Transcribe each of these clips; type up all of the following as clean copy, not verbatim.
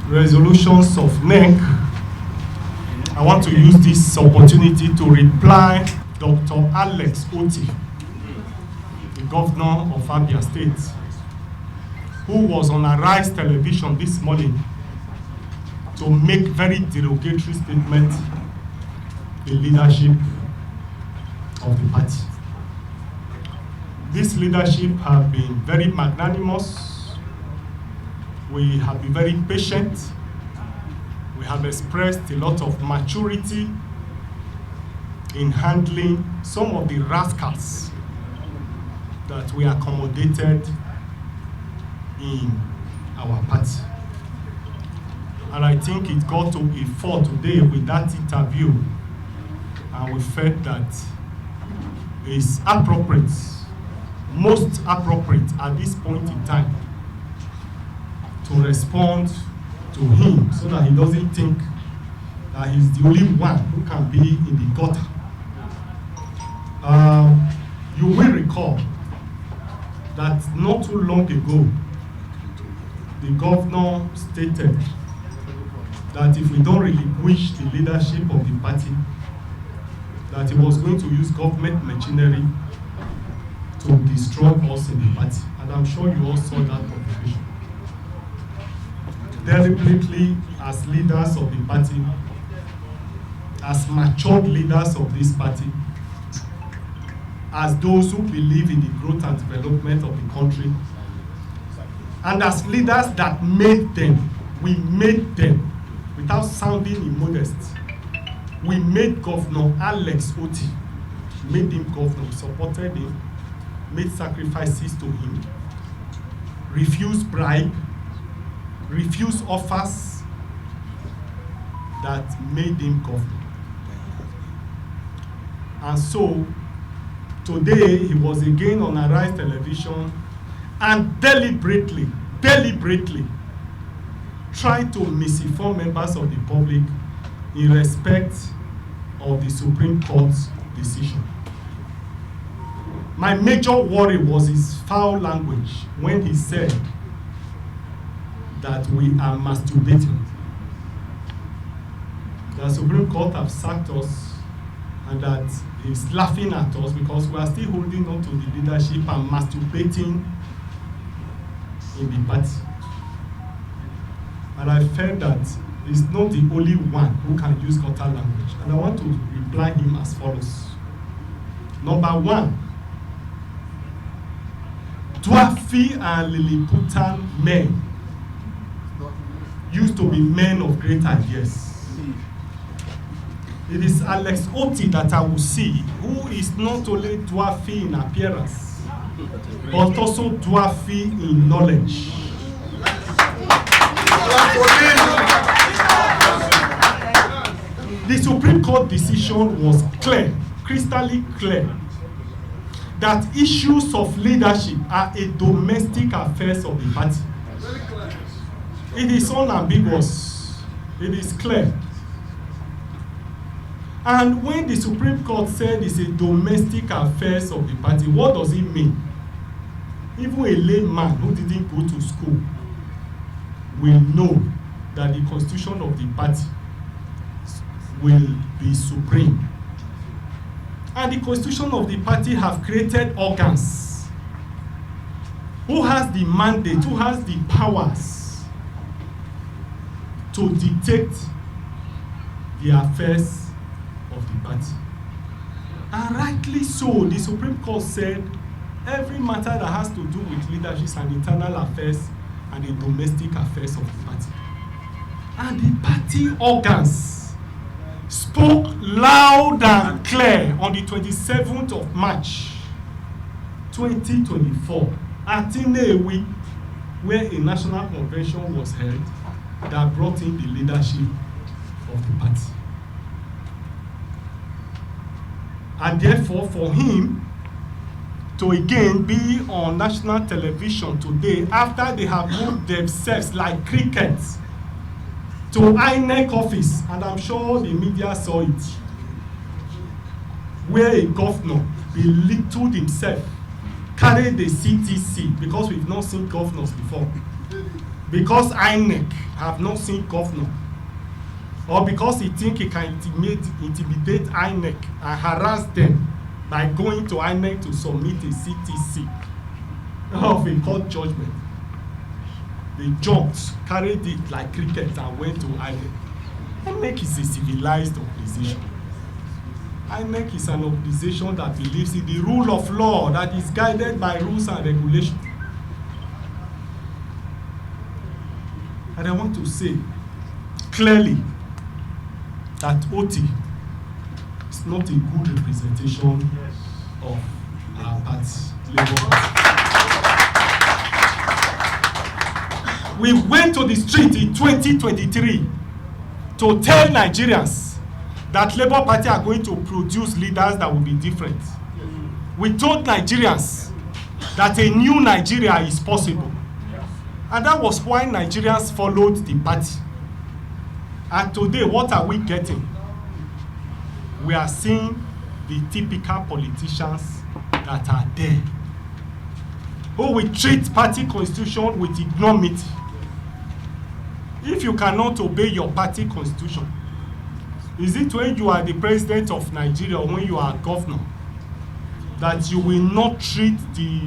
resolutions of NEC, I want to use this opportunity to reply Dr. Alex Otti, the governor of Abia State, who was on Arise television this morning to make very derogatory statement in leadership of the party. This leadership have been very magnanimous. We have been very patient. We have expressed a lot of maturity in handling some of the rascals that we accommodated in our party. And I think it got to a fall today with that interview, and we felt that it's appropriate, most appropriate at this point in time, to respond to him so that he doesn't think that he's the only one who can be in the gutter. You will recall that not too long ago, the governor stated that if we don't relinquish the leadership of the party, that he was going to use government machinery to destroy us in the party. And I'm sure you all saw that publication. Deliberately, as leaders of the party, as matured leaders of this party, as those who believe in the growth and development of the country, and as leaders that made them, we made them, without sounding immodest, we made Governor Alex Otti, made him governor, supported him, made sacrifices to him, refused bribe, refused offers that made him governor. And so, today he was again on Arise television and deliberately tried to misinform members of the public in respect of the Supreme Court's decision. My major worry was his foul language when he said that we are masturbating. The Supreme Court have sacked us, and that he's laughing at us because we are still holding on to the leadership and masturbating in the party. And I felt that he's not the only one who can use gutter language. And I want to reply him as follows. Number one, Dwarf and Lilliputian men used to be men of great ideas. It is Alex Otti that I will see, who is not only dwarfy in appearance, but also dwarfy in knowledge. The Supreme Court decision was clear, crystal clear, that issues of leadership are a domestic affairs of the party. It is unambiguous. It is clear. And when the Supreme Court said it's a domestic affairs of the party, what does it mean? Even a layman who didn't go to school will know that the constitution of the party will be supreme. And the constitution of the party have created organs. Who has the mandate, who has the powers to dictate the affairs of the party. And rightly so, the Supreme Court said every matter that has to do with leadership and internal affairs and the domestic affairs of the party. And the party organs spoke loud and clear on the 27th of March 2024 at Nnewi, where a national convention was held that brought in the leadership of the party. And therefore, for him to again be on national television today, after they have moved themselves like crickets to INEC office, and I'm sure the media saw it, where a governor belittled himself, carried the CTC, because we've not seen governors before, because INEC have not seen governor, or because he think he can intimidate INEC and harass them by going to INEC to submit a CTC of a court judgment, they jumped, carried it like cricket and went to INEC. INEC is a civilized organization. INEC is an organization that believes in the rule of law, that is guided by rules and regulations. And I want to say clearly that Oti is not a good representation of our party, Labour Party. We went to the street in 2023 to tell Nigerians that Labour Party are going to produce leaders that will be different. We told Nigerians that a new Nigeria is possible. And that was why Nigerians followed the party. And today, what are we getting? We are seeing the typical politicians that are there, who will treat party constitution with ignominy. If you cannot obey your party constitution, is it when you are the president of Nigeria or when you are governor that you will not treat the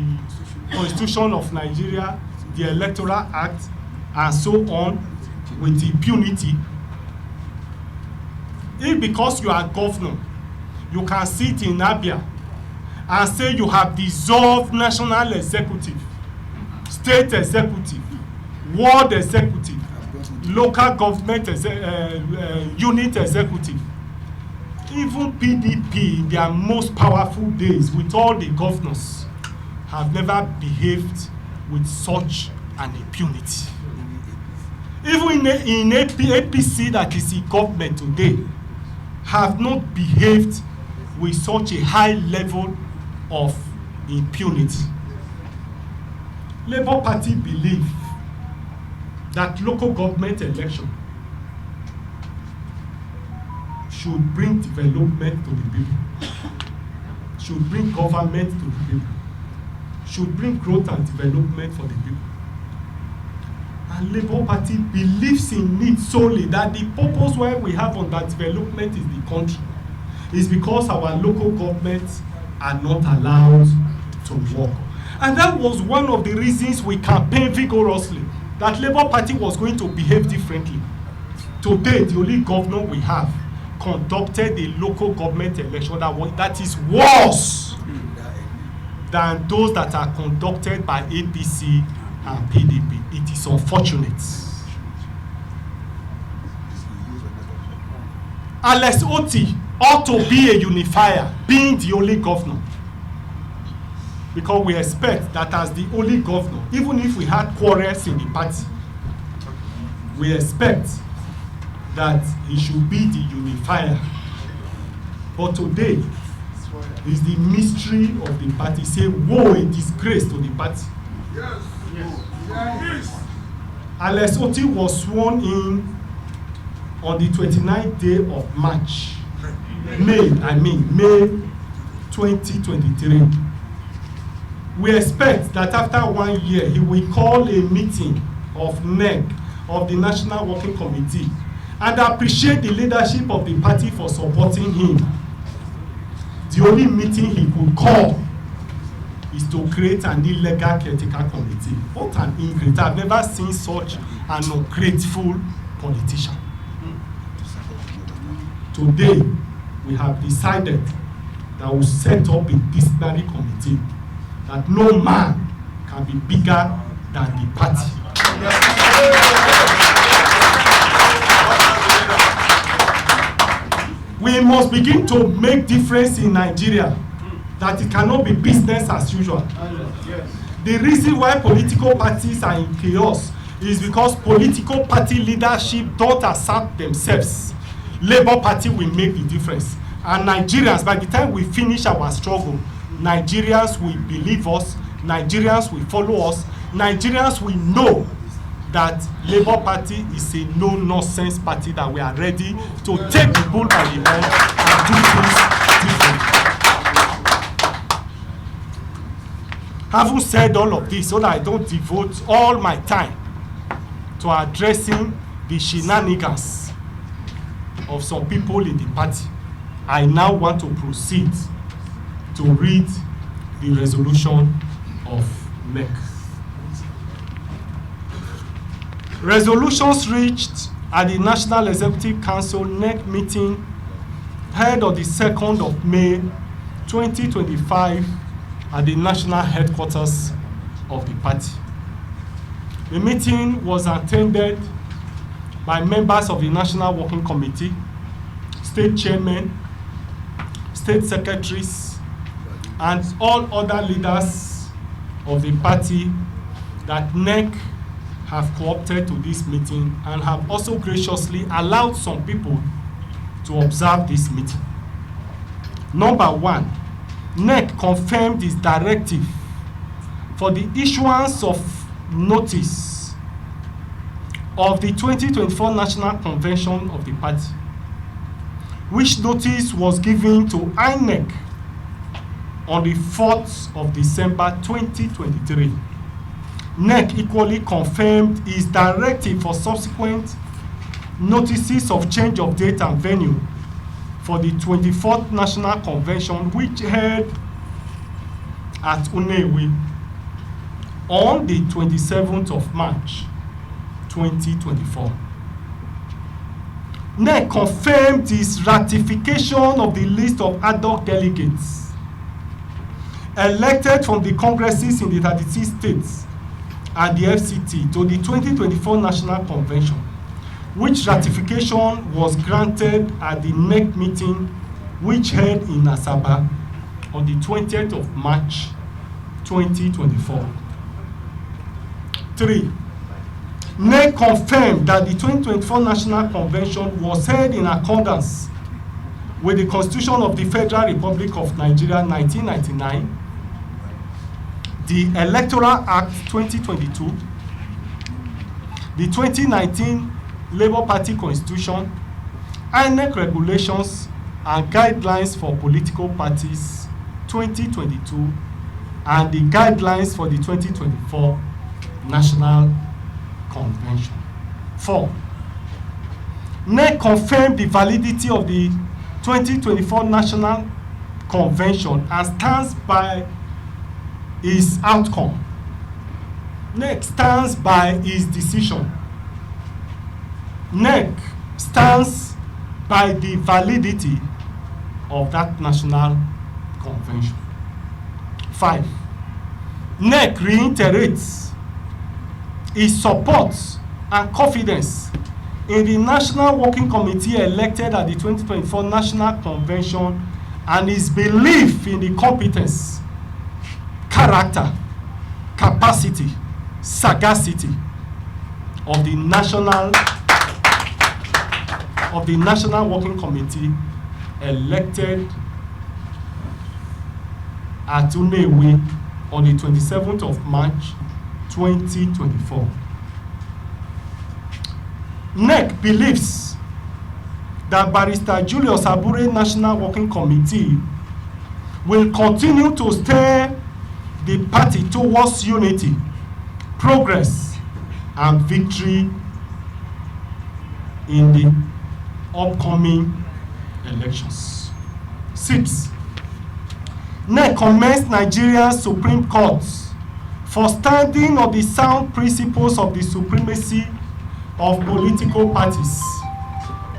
constitution of Nigeria, the Electoral Act, and so on with impunity? If because you are governor, you can sit in Abure and say you have dissolved national executive, state executive, ward executive, local government unit executive. Even PDP, in their most powerful days, with all the governors, have never behaved with such an impunity. Even in APC that is in government today, have not behaved with such a high level of impunity. Labour Party believe that local government election should bring development to the people, should bring government to the people, should bring growth and development for the people. And Labour Party believes in it solely, that the purpose why we have on that development is the country, is because our local governments are not allowed to work. And that was one of the reasons we campaigned vigorously, that Labour Party was going to behave differently. Today, the only governor we have conducted a local government election that is worse than those that are conducted by APC and PDP. It is unfortunate. Unless Oti ought to be a unifier, being the only governor. Because we expect that as the only governor, even if we had quarrels in the party, we expect that he should be the unifier. But today is the mystery of the party. Say, woe, a disgrace to the party. Yes. Yes. Yes. Unless Oti was sworn in on the 29th day of March, May 2023. We expect that after 1 year, he will call a meeting of NEC, of the National Working Committee, and appreciate the leadership of the party for supporting him. The only meeting he could call is to create an illegal caretaker committee. What an ingrate. I've never seen such an ungrateful politician. Today, we have decided that we'll set up a disciplinary committee, that no man can be bigger than the party. We must begin to make difference in Nigeria, that it cannot be business as usual. The reason why political parties are in chaos is because political party leadership don't accept themselves. Labour Party will make the difference. And Nigerians, by the time we finish our struggle, Nigerians will believe us, Nigerians will follow us, Nigerians will know that Labour Party is a no-nonsense party, that we are ready to take the bull by the horn and do things differently. Having said all of this, so that I don't devote all my time to addressing the shenanigans of some people in the party, I now want to proceed to read the resolution of NEC. Resolutions reached at the National Executive Council NEC meeting held on the 2nd of May 2025 at the national headquarters of the party. The meeting was attended by members of the National Working Committee, state chairmen, state secretaries, and all other leaders of the party that NEC have co-opted to this meeting and have also graciously allowed some people to observe this meeting. Number one, NEC confirmed its directive for the issuance of notice of the 2024 National Convention of the party, which notice was given to INEC on the 4th of December 2023. NEC equally confirmed its directive for subsequent notices of change of date and venue for the 24th National Convention, which held at Unewi on the 27th of March 2024. NEC confirmed its ratification of the list of ad hoc delegates elected from the congresses in the 36 states and the FCT to the 2024 National Convention, which ratification was granted at the NEC meeting which held in Asaba on the 20th of March 2024. 3. NEC confirmed that the 2024 National Convention was held in accordance with the Constitution of the Federal Republic of Nigeria 1999, the Electoral Act 2022, the 2019 Labour Party Constitution, INEC regulations and guidelines for political parties 2022, and the guidelines for the 2024 National Convention. 4. NEC confirmed the validity of the 2024 National Convention and stands by its outcome. NEC stands by its decision. NEC stands by the validity of that National Convention. 5. NEC reiterates its support and confidence in the National Working Committee elected at the 2024 National Convention and its belief in the competence, character, capacity, sagacity of the National Working Committee elected at Unewi on the 27th of March 2024. NEC believes that Barrister Julius Abure National Working Committee will continue to steer the party towards unity, progress, and victory in the upcoming elections. 6. NEC commends Nigeria's Supreme Court for standing on the sound principles of the supremacy of political parties,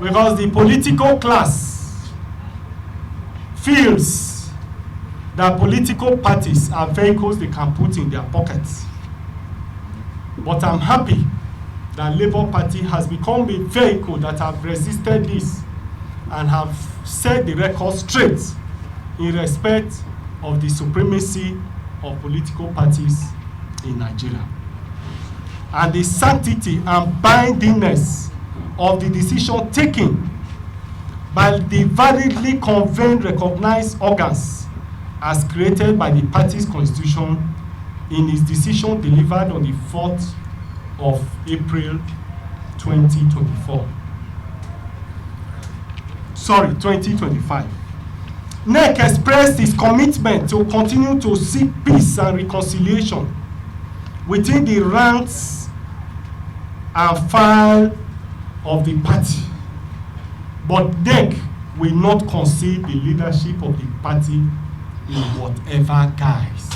because the political class feels that political parties are vehicles they can put in their pockets. But I'm happy that Labour Party has become a vehicle that have resisted this and have set the record straight in respect of the supremacy of political parties in Nigeria, and the sanctity and bindingness of the decision taken by the validly convened recognized organs as created by the party's constitution in its decision delivered on the 4th of April 2024. 2025. NEC expressed its commitment to continue to seek peace and reconciliation within the ranks and file of the party. But NEC will not concede the leadership of the party in whatever guise.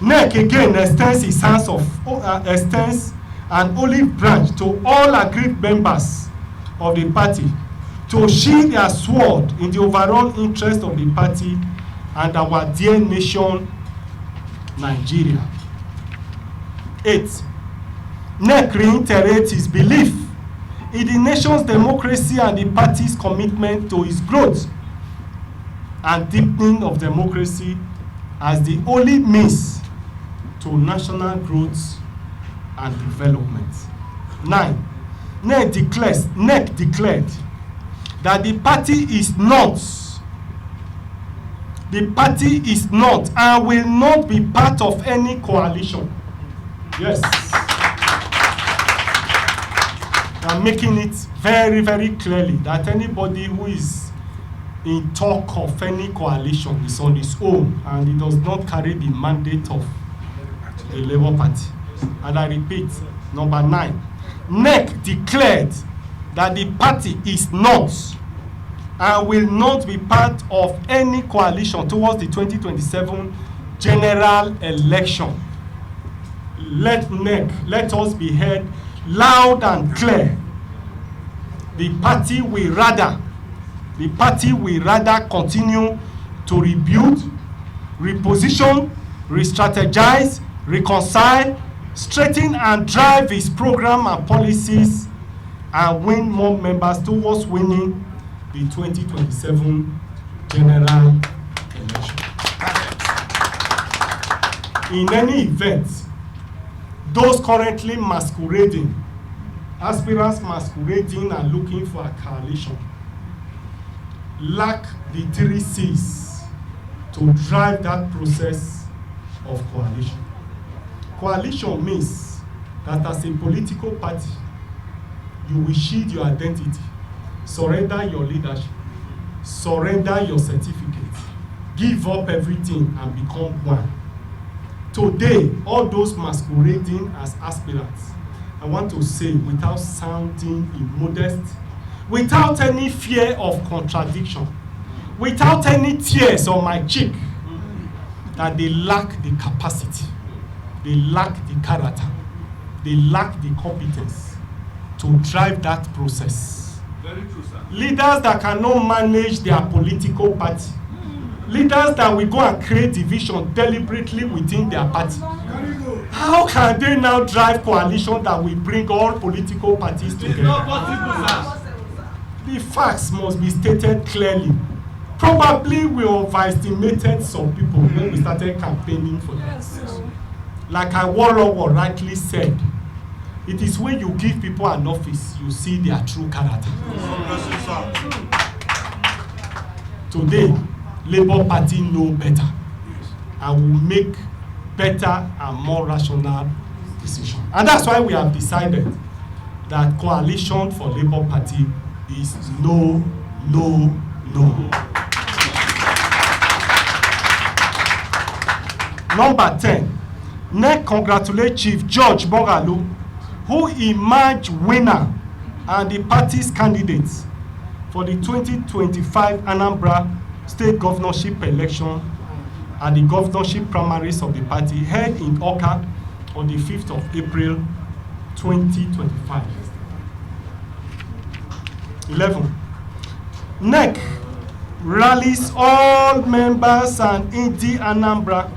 NEC again extends an olive branch to all aggrieved members of the party to sheathe their sword in the overall interest of the party and our dear nation, Nigeria. 8. NEC reiterates its belief in the nation's democracy and the party's commitment to its growth and deepening of democracy as the only means to national growth and development. 9. NEC declared that the party is not and will not be part of any coalition. Yes. I'm making it very, very clearly that anybody who is in talk of any coalition is on his own and he does not carry the mandate of the Labour Party. And I repeat, number 9, NEC declared that the party is not and will not be part of any coalition towards the 2027 general election. Let us be heard loud and clear. The party will rather continue to rebuild, reposition, re-strategize, reconcile, straighten and drive its program and policies and win more members towards winning the 2027 general election. In any event, those currently masquerading, aspirants masquerading and looking for a coalition, lack the 3 C's to drive that process of coalition. Coalition means that as a political party, you will shield your identity, surrender your leadership, surrender your certificate, give up everything and become one. Today, all those masquerading as aspirants, I want to say without sounding immodest, without any fear of contradiction, without any tears on my cheek, that they lack the capacity, they lack the character, they lack the competence to drive that process. Very true, sir. Leaders that cannot manage their political party, leaders that will go and create division deliberately within their party. How can they now drive coalition that will bring all political parties together? It's not possible, sir. The facts must be stated clearly. Probably we overestimated some people when we started campaigning for them. Like Awolowo rightly said, it is when you give people an office, you see their true character. Today, Labour Party know better and will make better and more rational decisions. And that's why we have decided that coalition for Labour Party is no, no, no. Number 10, NEC congratulate Chief George Moghalu, who emerged winner and the party's candidates for the 2025 Anambra State Governorship election and the governorship primaries of the party held in Awka on the 5th of April 2025. 11. NEC rallies all members and Indi Anambra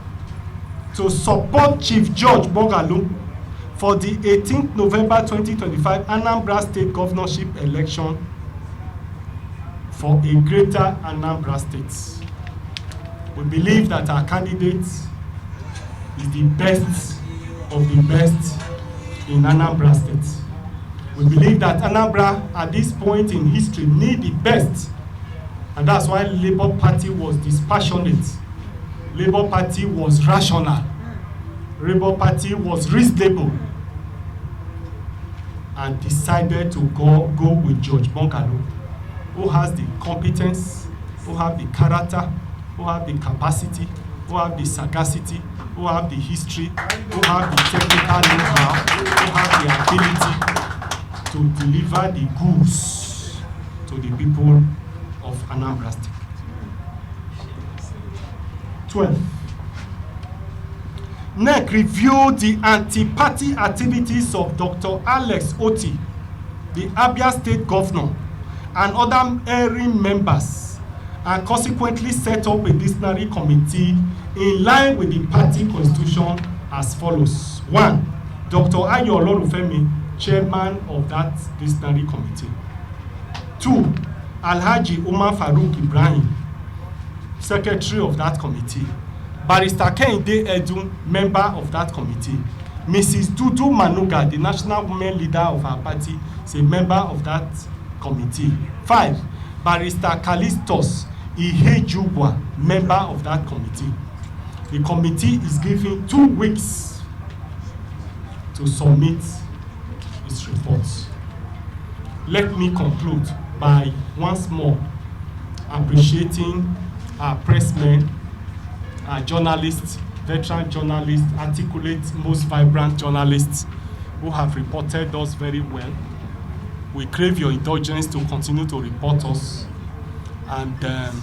to support Chief George Moghalu for the 18th November 2025 Anambra State Governorship election for a greater Anambra State. We believe that our candidate is the best of the best in Anambra State. We believe that Anambra at this point in history need the best, and that's why Labour Party was dispassionate. Labour Party was rational. Labour Party was reasonable and decided to go with George Moghalu, who has the competence, who have the character, who have the capacity, who have the sagacity, who have the history, who have the technical know-how, who have the ability to deliver the goods to the people of Anambra State. 12. NEC reviewed the anti-party activities of Dr. Alex Otti, the Abia State Governor, and other erring members, and consequently set up a disciplinary committee in line with the party constitution as follows. 1. Dr. Ayo Olorunfemi, chairman of that disciplinary committee. 2. Alhaji Umar Farouk Ibrahim, secretary of that committee. Barrister Kehinde Edun, member of that committee. Mrs. Dudu Manuga, the national women leader of our party, is a member of that committee. 5. Barrister Callistus Ihejubwa, member of that committee. The committee is given 2 weeks to submit its reports. Let me conclude by once more appreciating our pressmen, our journalists, veteran journalists, articulate, most vibrant journalists who have reported us very well. We crave your indulgence to continue to report us. And the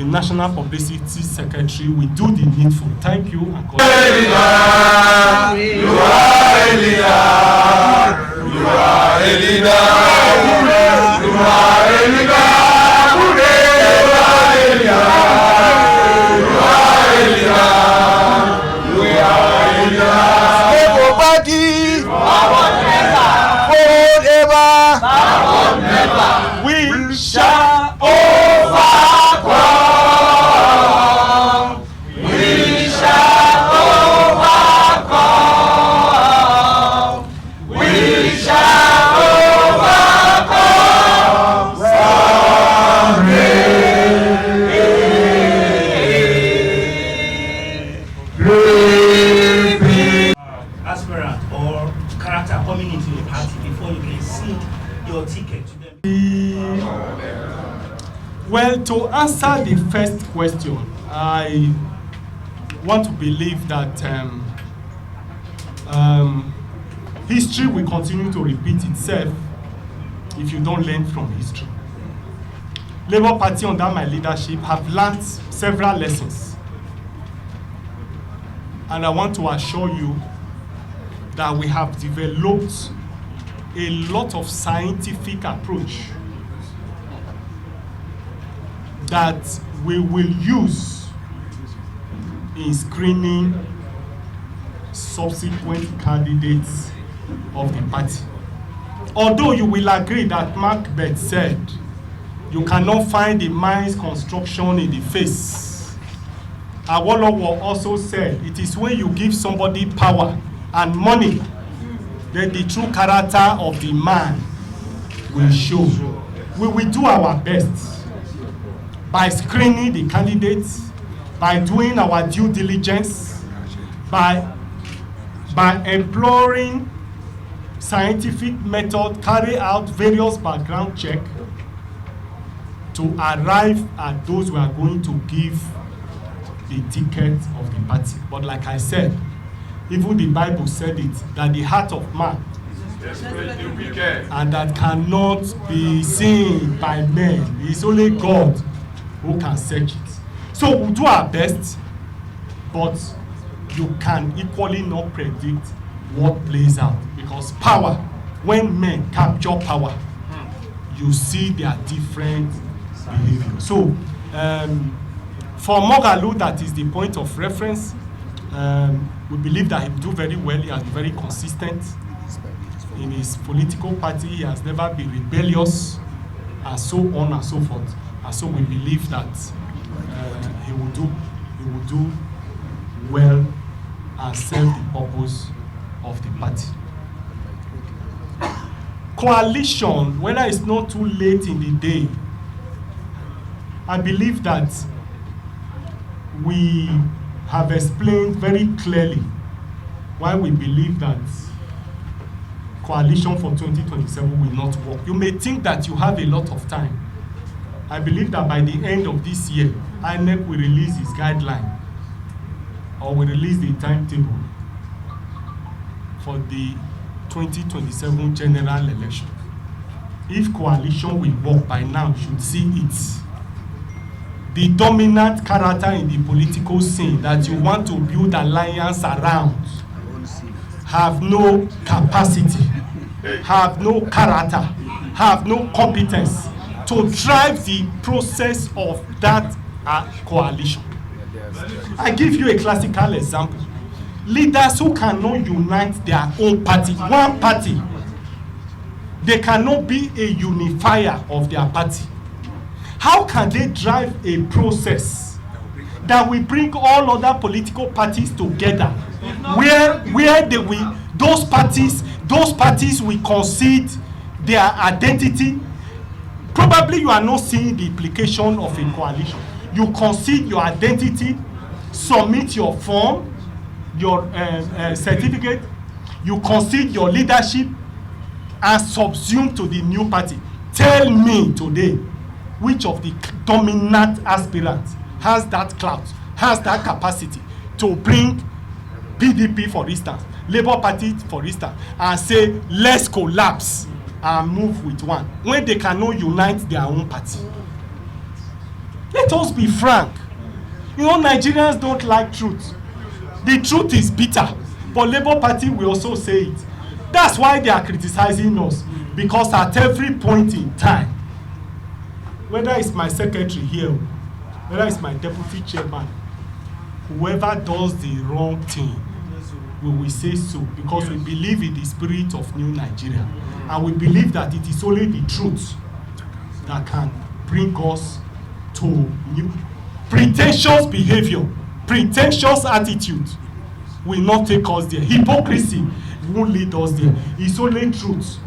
National Publicity Secretary will do the needful. Thank you. And God. You are a leader. You are a leader. You are a leader. We shall overcome. We shall overcome. We shall overcome. Aspirant or character coming into the party before you can seek your ticket to them. Well, to answer the first question, I want to believe that history will continue to repeat itself if you don't learn from history. Labour Party under my leadership have learned several lessons. And I want to assure you that we have developed a lot of scientific approach that we will use in screening subsequent candidates of the party. Although you will agree that Macbeth said, you cannot find the mind's construction in the face. Awolowo also said, it is when you give somebody power and money that the true character of the man will show. We will do our best by screening the candidates, by doing our due diligence, by employing scientific method, carry out various background check to arrive at those we are going to give the ticket of the party. But like I said, even the Bible said it, that the heart of man and that cannot be seen by men. It's only God who can search it. So we'll do our best, but you can equally not predict what plays out, because power, when men capture power, you see their different behavior. So for Mogalu, that is the point of reference. We believe that he will do very well. He has been very consistent in his political party. He has never been rebellious, and so on and so forth. And so we believe that he will do well and serve the purpose of the party. Coalition, whether it's not too late in the day, I believe that we have explained very clearly why we believe that coalition for 2027 will not work. You may think that you have a lot of time. I believe that by the end of this year, INEC will release its guideline or we release the timetable for the 2027 general election. If coalition will work by now, you should see it. The dominant character in the political scene that you want to build alliance around have no capacity, have no character, have no competence to drive the process of that coalition. I give you a classical example. Leaders who cannot unite their own party, one party, they cannot be a unifier of their party. How can they drive a process that will bring all other political parties together, where they will, those parties will concede their identity? Probably you are not seeing the implication of a coalition. You concede your identity, submit your form, your certificate, you concede your leadership, and subsume to the new party. Tell me today, which of the dominant aspirants has that clout, has that capacity to bring PDP, for instance, Labour Party, for instance, and say, let's collapse and move with one, when they cannot unite their own party? Let us be frank. You know, Nigerians don't like truth. The truth is bitter, but Labour Party will also say it. That's why they are criticizing us, because at every point in time, whether it's my secretary here, whether it's my deputy chairman, whoever does the wrong thing, we will say so, because we believe in the spirit of new Nigeria, and we believe that it is only the truth that can bring us to new. Pretentious behavior, pretentious attitude will not take us there. Hypocrisy won't lead us there. It's only truth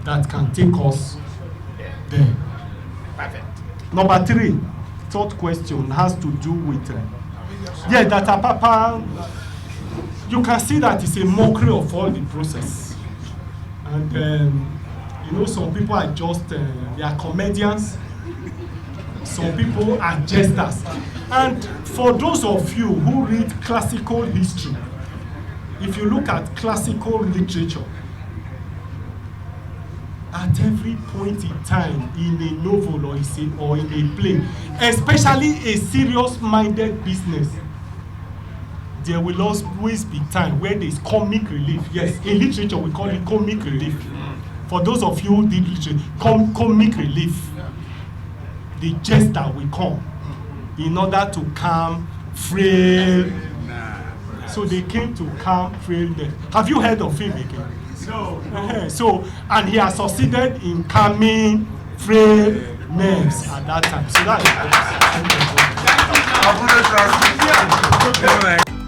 that can take us there. Perfect. Number 3, third question has to do with that Papa, you can see that it's a mockery of all the process. And you know, some people are just they are comedians, some people are jesters. And for those of you who read classical history, if you look at classical literature, at every point in time in a novel or in a play, especially a serious-minded business, there will always be time where there is comic relief. Yes, in literature we call it comic relief. For those of you who did literature, comic relief. The jester will come in order to calm frail. So they came to calm frail. Have you heard of him again? No. So, and he has succeeded in calming frail nerves at that time. So that's